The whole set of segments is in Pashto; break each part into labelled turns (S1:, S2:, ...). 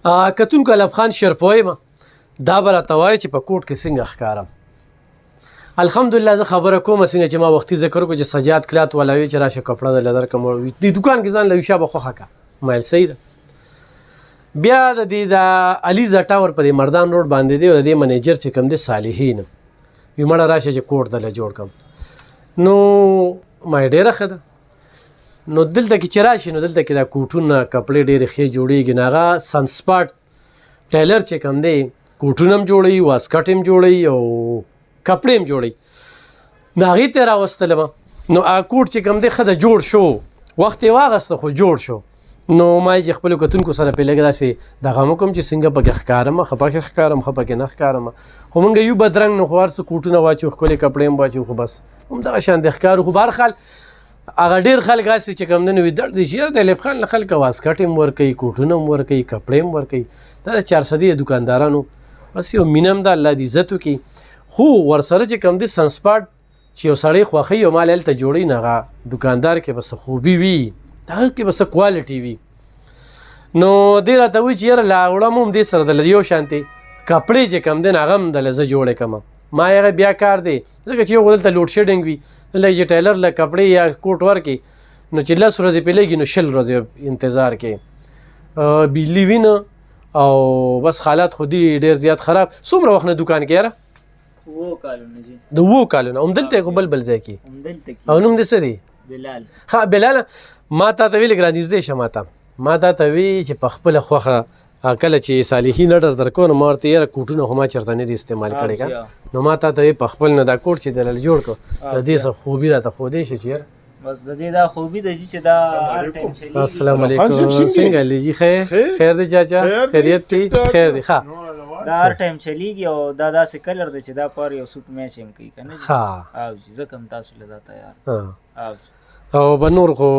S1: کتونکو الف خان شرپوی ما دا به راته وایي چې په کوټ کې څنګه ښکارم. الحمدلله زه خبره کوم څنګه چې ما وختي ذکر وکړو چې سجاد کلات والا وی چې راشه کپړه د لدر کوم د دکان کې ځان له ویشا به خوښه کا مایل صحیح ده. بیا د دې د علي زټاور په مردان روډ باندې دی او د دې منیجر چې کوم دی صالحین وی مړه راشه چې کوټ دله جوړ کم. نو ما ډېره ښه ده. نو دلته کې چې راشي نو دلته کې دا کوټونه کپړې ډېرې ښې جوړېږي. نو هغه سنسپاټ ټیلر چې کوم دی کوټونه هم جوړوي واسکټ هم جوړوي او کپړې هم جوړوي. نو هغې ته یې راوستلم. نو هغه کوټ چې کوم دی ښه ده جوړ شو وخت یې واغسته خو جوړ شو. نو ما یې چې خپلو کتونکو سره پرې لږ داسې دغه م کوم چې څنګه پکې ښکارم ښه پکې ښکارم ښه پکې نه ښکارم. خو مونږ یو بدرنګ نو خو هر څه کوټونه واچو ښکلې کپړې هم واچو خو بس همدغه شان د ښکارو. خو بهرحال هغه ډېر خلک هسې چې کوم دی نو وي درد دي چې د الف خان له خلکه واسکټ هم ورکوي کوټونه هم ورکوي کپړې هم ورکوي. دا د 400 دکاندارانو بس یو مینه هم ده الله دې عزت وکړي. خو ورسره چې کوم دی سنسپاټ چې یو سړی خوښوي او مال هلته جوړوي نو هغه دکاندار کې به څه خوبي وي هغه کې به څه کوالټي وي. نو دې راته وایي چې یاره لا وړم هم دې سره دله یو شانتې کپړې چې کوم دی نو هغه هم دله زه جوړې کړم. ما هغه بیا کار دی ځکه چې یو خو دلته لوډ شیډنګ وي دلته چې ټیلر له کپړې یا کوټ ورکړي نو چې 10 ورځې پرې لګي نو 20 ورځې انتظار کې بجلی وي نه او بس حالات خو دي ډېر زیات خراب. څومره وخت نه دکان کې یاره
S2: 2 کالونه جی
S1: د 2 کالونه همدلته خو بل ځای کې او نوم دې څه دی؟
S2: بلال.
S1: ها بلال ما تا ته ویل ګران نږدې شه ما تا ته وی چې په خپله خوښه کله چې صالحین اډر درکو نو ما ورته یاره کوټونه خو ما چېرته نه دي استعمال کړی که نو ما تا ته وی په خپل نه دا کوټ چې دلته جوړ کړو د دې څه خوبي راته ښودی شي چې یاره
S2: بس د دې دا خوبي ده چې دا هر ټایم چلیږي.
S1: السلام علیکم څنګه علي جي خیر دی چاچا خیریت دی خیر دی ښه
S2: دا هر ټایم چلیږي او دا داسې کلر دی چې دا پر یو سوټ میچ هم کوي که نه جي
S1: ښه
S2: او جي ځکه هم تاسو له دا تیار
S1: او به نور خو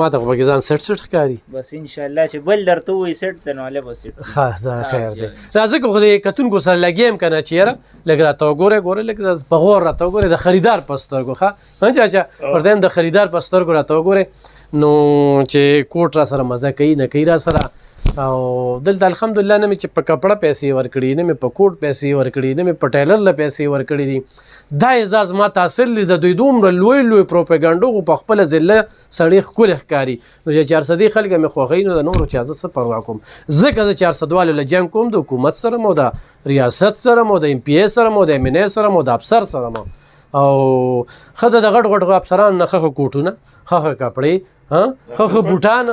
S1: ما ته خو پکې ځان سټ ښکاري.
S2: بس انشاءالله چې بل درته ووایي سټ ته نو هله به سټ
S1: ښه خیر دی. دا ځکه خو د کتونکو سره لګیم که نه چې یاره لږ راته وګورئ لږ په غور راته وګورئ د خریدار په سترګو ښه چاچا ورته وایم د خریدار په سترګو راته وګورئ نو چې کوټ را سره مزه کوي نه کوي را سره. او دلته الحمدلله نه مې چې په کپړه پیسې ورکړي نه مې په کوټ پیسې ورکړي نه مې په ټیلر له پیسې ورکړي دي. دا اعزاز ما تاثر لی د دوی دومره لوی پروپاګانډو خو په خپله ضله سړی ښکلی ښکاري. نو چې 400 خلک مې خوښوي نو د نورو چا زه څه پروا کوم ځکه زه 400 والو له جنګ کوم د حکومت سره مو د ریاست سره مو د MPA سره مو د MNA سره مو د افسر سره مو او ښه د غټ افسرانو نه ښه کوټونه ښه کپړې ښه بوټان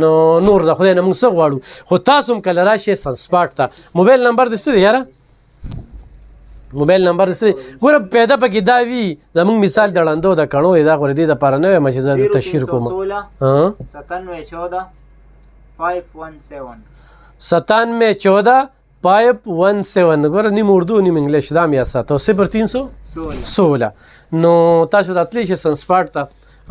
S1: نو نور د خدای نه موږ څه غواړو. خو تاسو هم کله راشئ سنسپاټ ته. موبایل نمبر دې څه دی یاره؟ موبایل نمبر دې څه دی؟ ګوره پیدا پکې دا وي زموږ مثال د ړندو د کڼو دا خو د دې دپاره نه وایم چې زه د تشهیر کوم
S2: 9714 517
S1: 9714 ګوره نیم اردو نیم انګلیش دا مې یاد ساته 0316 نو تاسو راتلی شئ سنسپاټ ته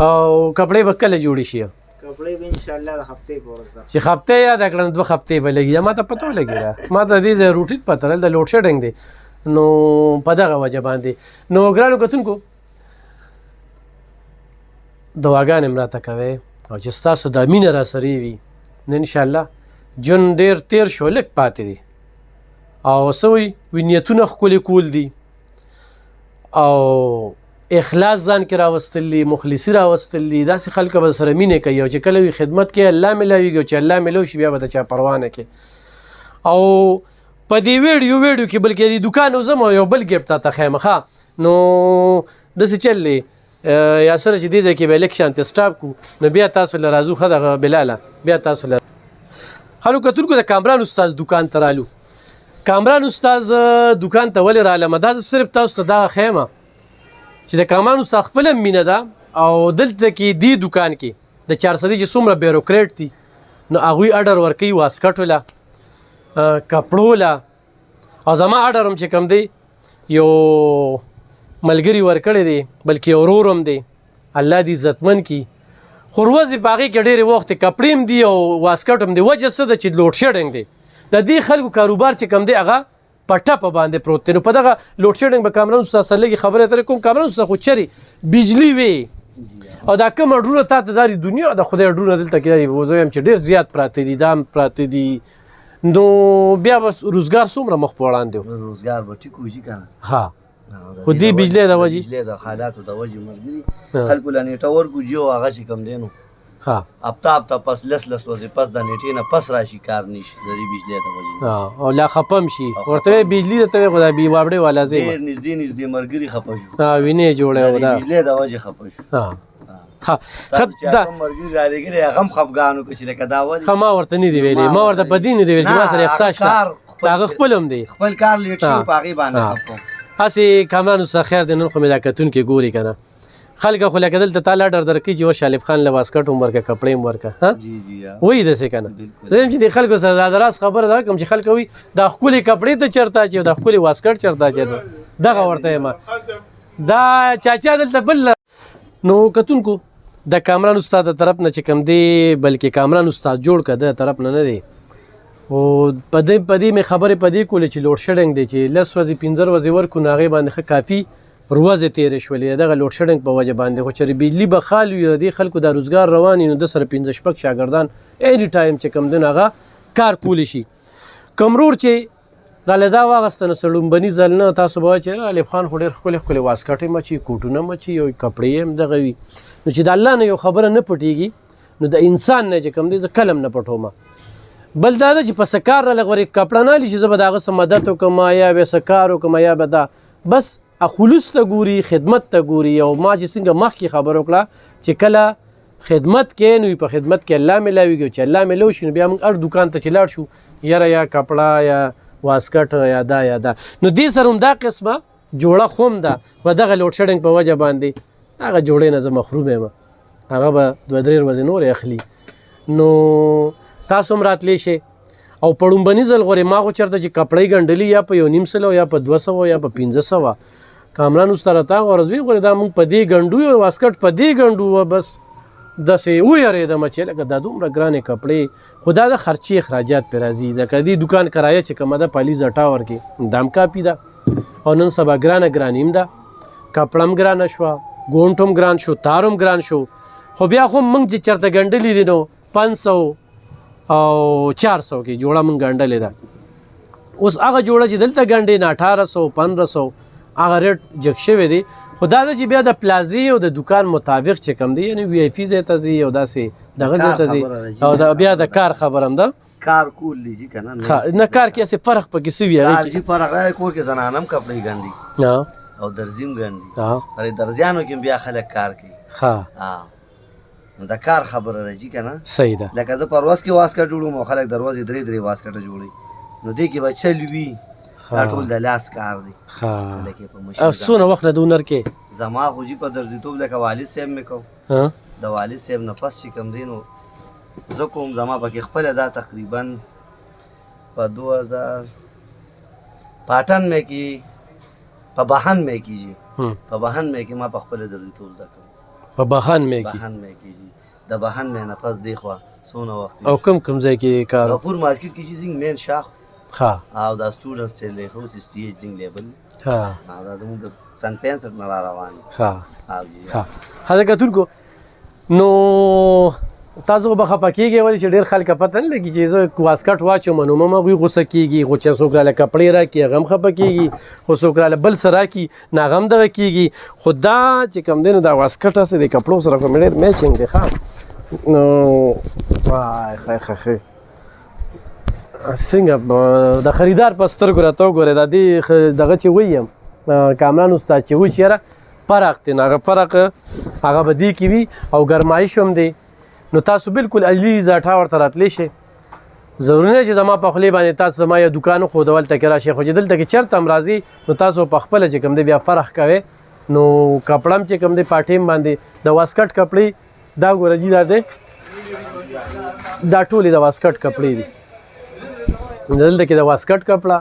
S1: او کپړې به کله جوړې شي؟
S2: کپړې به انشاءالله د هفتې په ورځ ده
S1: چې هفتې یا د کړم 2 هفتې به لګي ما ته پته ولګېده ما ته دې ځای روټین پته لرل د لوډ شیډنګ دی نو په دغه وجه باندې. نو ګرانو کتونکو دعاګانې م راته کوئ او چې ستاسو دا مینه را سره وي نو انشاءالله ژوند ډېر تیر شو لږ پاتې دی او څه وي نیتونه ښکلي کول دي او اخلاص ځان کې راوستل دي مخلصي راوستل دي. داسې خلکه به سره مینې کوي او چې کله وي خدمت کې الله میلاویږي او چې الله میلو شي بیا به د چا پروا نه کوي. او په دې ویډیو کې بلکې د دوکان وزم یو بل ګیفټ تاته ښیم ښه نو داسې چل دی یا سره چې دې ځای کې به لږ شانتې سټاپ کړو نو بیا تاسو له راځو ښه دغه بلاله بیا تاسو له هلو کتونکو د کامران استاز دکان ته رالو. کامران استاز دکان ته ولې رالم دا صرف تاسو ته دغه ښیم چې د کامران استاد خپله مینه ده او دلته کې دې دکان کې د 400 چې څومره بیروکریټ دي نو هغوی اډر ورکوي واسکټو له کپړو له او زما اډر هم چې کوم دی یو ملګري ورکړی دی بلکې یو ورور هم دی الله دې عزتمن کي. خو ورځې په هغې کې ډېرې وخت کپړې هم دي او واسکټ هم دی. وجه څه ده چې لوډ شیډنګ دی د دې خلکو کاروبار چې کوم دی هغه په ټپه باندې پروت دی. نو په دغه لوډ شیډنګ به کامران استاد سره لږې خبرې اترې کوم. کامران استاد خو چرې بجلي وي او دا کوم اډرونه تا ته دا دنیا د خدای اډرونه دلته کې زه وایم چې ډېر زیات پراته دي دا هم پراته دي نو بیا بس روزګار څومره مخ په وړاندې و
S3: روزګار به ټیک وشي که نه
S1: ها خو دې بجلی د وجې
S3: بجلی د حالاتو د وجې ملګري خلکو له نیټه ورکو جیو هغه چې کم دی نو
S1: ها
S3: هفته پس لس ورځې پس د نیټې نه پس راشي کار نشي د دې بجلی د وجې
S1: او لا خپم شي ورته وایي بجلي درته وایي خو دا بې وابړې والا ځای
S3: ډېر نږدې ملګري خفه شو
S1: وینې جوړی و دا
S3: بجلی د وجې خفه شو چې کوم ملګري رالېږلي هغه هم خفګان وکړه چې لکه دا ولې
S1: ما ورته نه دي ویلي ما ورته په دې نه دي ویلي چې ما سره احساس شته هغه خپل هم دی
S3: خپل کار لیټ شو په هغې باندې خفه
S1: هسې کامرانو څخه خیر دی نن خو مې دا کتونکي ګوري که نه خلک خو لکه دلته تا لاډر درکوي چې اوس شالب خان له واسکټ هم ورکړه کپړې هم ورکړه وایي داسې که نه زه یم چې د خلکو سره دا د راز خبره ده کوم چې خلک وایي دا ښکلې کپړې ته چېرته اچوي دا ښکلې واسکټ چېرته اچوي دغه ورته یم دا چاچا دلته بل نو کتونکو د کامران استاد د طرف نه چې کوم دی بلکې کامران استاد جوړ که د طرف نه دی خو په دې مې خبرې په دې کولې چې لوډ شیډنګ دی چې 10 ورځې 15 ورځې ورکړو نو هغې باندې ښه کافي ورځې تېرې شولې دغه لوډ شیډنګ په وجه باندې خو چېرې بجلي به خال وي د دې خلکو دا روزګار روان وي نو د سره 15 شپږ شاګردان اني ټایم چې کوم دی نو هغه کار کولی شي کوم رور چې راله دا واغسته نو لومبني ځل نه تاسو به وایئ چې الف خان خو ډېر ښکلې ښکلې واسکټې مچي کوټونه مچي او کپړې هم دغه وي نو چې د الله نه یو خبره نه پټېږي نو د انسان نه چې کوم دی زه کلم نه پټوم بل دا ده چې په څه کار راله غورې کپړه نه لي چې زه به د هغه څه مدد وکړم یا به څه کار وکړم یا به دا بس خلوص ته ګوري خدمت ته ګوري او ما چې څنګه مخکې خبره وکړه چې کله خدمت کې نو په خدمت کې الله میلاویږي چې الله میلو شي نو بیا موږ هر دکان ته چې لاړ شو یاره یا کپړه یا واسکټ یا دا نو دې سره هم دا قسمه جوړه خو هم ده خو دغه لوډ شیډنګ په وجه باندې هغه جوړې نه زه محروم یم هغه به 2-3 ورځې نورې اخلي نو تاسو هم راتلی شئ او په ړومبني ځل غورې ما خو چېرته چې کپړې ګنډلي یا په 1.5 یا په 200 یا په 500 کامران اوس ته راته غرض وي غورې دا موږ په دې ګنډو یو واسکټ په دې ګنډو بس داسې ویرېدم چې لکه دا دومره ګرانې کپړې خو دا د خرچې اخراجات پرې راځي لکه دې دوکان کرایه چې کومه ده په لیزه ټاور کې دا هم کافي ده او نن سبا ګرانه هم ده کپړه هم ګرانه شوه ګونټ هم ګران شو تار هم ګران شو خو بیا خو موږ چې چېرته ګنډلي دي نو 500 او 400 کې جوړه موږ ګنډلې ده اوس هغه جوړه چې دلته ګنډې نه 1800 1500 هغه ریټ جګ شوی دی خو دا ده چې بیا د پلازې او د دوکان مطابق چې کم دی یعنی وی آی پي ځای ته ځي او داسې دغه ځای ته ځي او بیا د کار خبر هم ده
S3: کار کول لیجی که نه
S1: نه کار کې هسې فرق پکې څه وي
S3: کار چې فرق دی کور کې زنانه هم کپړې ګنډي او درزي هم ګنډي پرې درزیانو کې بیا خلک کار کوي نو د کار خبره راځي که نه
S1: صحیح ده
S3: لکه زه پر ورځ کې واسکټ جوړوم او خلک دروازې 3 واسکټه جوړوي نو دې کې به چل وي دا ټول د لاس کار دی
S1: او څونه وخت د هنر کې
S3: زما خو جي په درځیتوب لکه والد صاحب مې کوم د والد صاحب نه پس چې کوم دی نو زه کوم زما پکې خپله دا تقریبا په 2000 پاټن مې کې په بهن مې کې جي په بهن مې کې ما په خپله درځیتوب زده کوم
S1: په بهن مې کې
S3: جي د بهن مې نه پس دی خوا څونه وخت
S1: او کوم ځای کې کار
S3: غفور مارکیټ کې چې څنګه مین شاخ او دا سټوډنټس چې له هوس سټیج څنګه لیبل او دا د سن 65 نه روان او جی
S1: هغه کتونکو نو تاسو به خپه کېږئ ولې چې ډېر خلک پته نه لګي چې زه واسکټ واچوم نو مما هغوی غوسه کېږي خو چې څوک راله کپړې راکړي هغه هم خپه کېږي خو څوک راله بل څه راکړي نو هغه هم دغه کېږي خو دا چې کوم دی نو دا واسکټ هسې د کپړو سره خو مې ډېر میچنګ دی ښه نو وای خی څنګه د خریدار په سترګو راته وګورئ دا دې دغه چې ویم کامران استاد چې وایي چې یاره فرق دی نو هغه فرق هغه به دې کې وي او ګرمایش هم دی نو تاسو بالکل علی زاټا ورته راتلی شئ ضروري نه چې زما په خولې باندې تاسو زما یو دوکان وښودول ته کې راشئ خو چې دلته کې چېرته هم راځي نو تاسو په خپله چې کوم دی بیا فرق کوئ نو کپړه هم چې کوم دی پاټې باندې د واسکټ کپړې دا ګوره جي دا دی دا ټولې د واسکټ کپړې دي دلته کې د واسکټ کپړه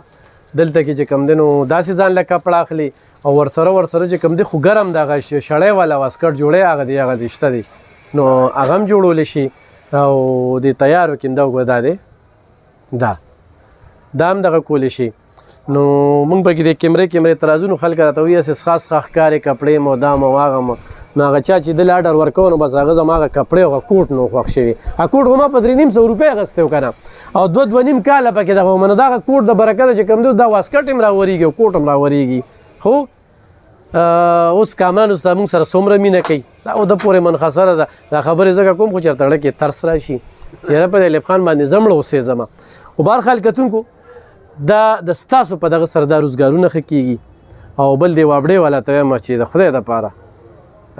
S1: دلته کې چې کوم دی نو داسې ځان له کپړه اخلي او ورسره چې کوم دی خو ګرم دغه شړی والا واسکټ جوړی هغه دی شته دی نو هغه هم جوړولی شي او د تیارو کې دا وګوره دا دی دا هم دغه کولی شي نو موږ پکې د کیمرې ترازو نو خلک راته وایي هسې ښه ښکارې کپړې مو دا مو هغه مو نو هغه چا چې دل اډر ورکوه نو بس هغه زما هغه کپړې هغه کوټ نو خوښ شوي هغه کوټ خو ما په 350 روپۍ اخیستی و که نه او 2.5 کاله پکې دغه منه دغه کوټ د برکت چې کوم دی دا واسکټ هم راورېږي او کوټ هم راورېږي. خو اوس کامران استاد موږ سره څومره مینه کوي دا او د پورې منحصره ده. دا خبرې ځکه کوم خو چېرته زړه کې ترس راشي چېرې په ایلب خان باندې زه مړه اوسېږم. خو بهرحال کتونکو دا د ستاسو په دغه سره دا روزګارونه ښه کېږي. او بل دی وابړې والا ته وایم چې د خدای دپاره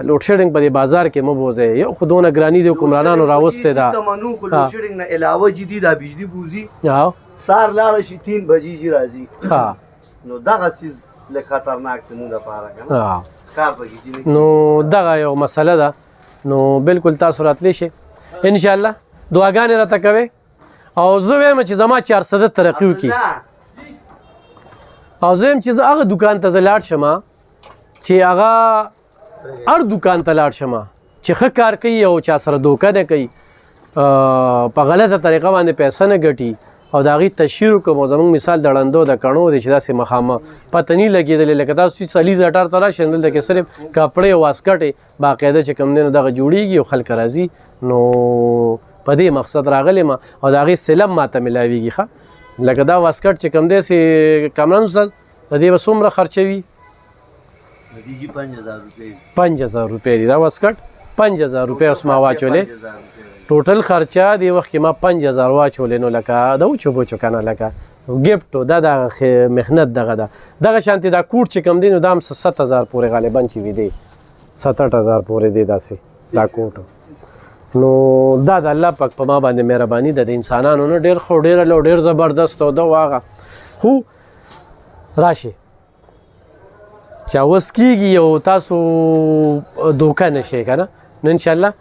S1: لوډ شیډینګ په دې بازار کې مه بوځئ. یو خو دونه ګراني دی حکمرانانو راوستې ده.
S3: تمنو خو لوډ شیډینګ نه علاوه جدي دا بجلی بوزي
S1: او
S3: سار لاړه شي 3 بجې چې راځي.
S1: ها
S3: نو دغه څیز لږ خطرناک دی مونږ دپاره که نه کار پکې چې نه
S1: نو دغه یو مسله ده. نو بالکل تاسو راتلی شئ انشاءالله دعاګانې راته کوئ. او زه وایم چې زما 400 ترقي وکړي. او زه یم چې زه هغه دوکان ته زه لاړ شم چې هغه هر دوکان ته لاړ شم چې ښه کار کوي او چا سره دوکه نه کوي په غلطه طریقه باندې پیسه نه ګټي او د هغې تشهیر وکړم. او زموږ مثال د ړندو د کڼو دی چې داسې مخامه پته نه لګېدلې لکه تاسو چې سلیز اټار ته راشئ دلته کې صرف کپړې او واسکټې باقاعده چې کوم دی نو دغه جوړېږي او خلک راځي. نو په دې مقصد راغلی یم او د هغې سلم ماته میلاویږي. ښه لکه دا واسکټ چې کوم دی چې کامران استاد د دې به څومره خرچوي؟ 5000 روپۍ دی دا واسکټ. 5000 روپۍ اوس ما واچولې ټوټل خرچه دی وخت کې ما 5000 واچولې. نو لکه د وچو بوچو که نه لکه ګفټ دا د محنت دغه ده. دغه شانتې دا کوټ چې کوم دی نو دا هم 7000 پورې غالبا چې وي دی 7-8000 پورې دی داسې دا کوټ. نو دا د الله پاک په ما باندې مهرباني ده. د انسانانو نه ډېر خو ډېره لو ډېر زبردست او ده واغه خو راشي چې اوس کېږي او تاسو دوکه نه شئ که نه. نو انشاءالله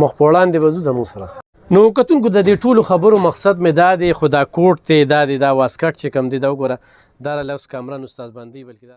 S1: مخ په وړاندې به ځو زموږ سره. نو کتونکو د دې ټولو خبرو مقصد مې دا دی خو دا کوټ دی دا دی دا واسکټ چې کوم دی دا وګوره دا اوس کامران استاد باندې بلکې دا